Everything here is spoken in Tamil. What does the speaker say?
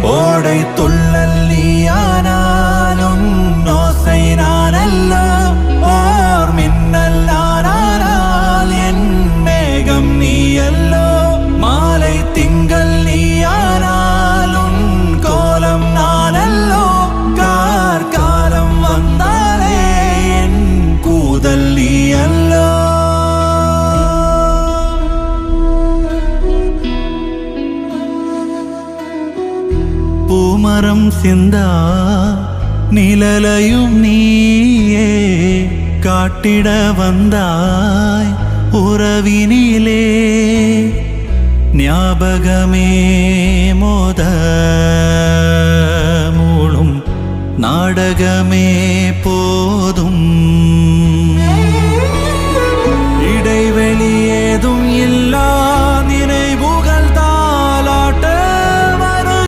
ஓடை துள்ளல் நீயானாலும் ஓசை நானல்ல ஓர் மின்னல் நானால் என் மேகம் நீயல்லோ மாலை திங்கள் நீயானாலும் கோலம் நானல்லோ கார்காலம் வந்தாலே என் கூதல் நீயல்லோ பூமரம் சிந்தா நிழலையும் நீயே காட்டிட வந்தாய் உறவினிலே ஞாபகமே மோத மூளும் நாடகமே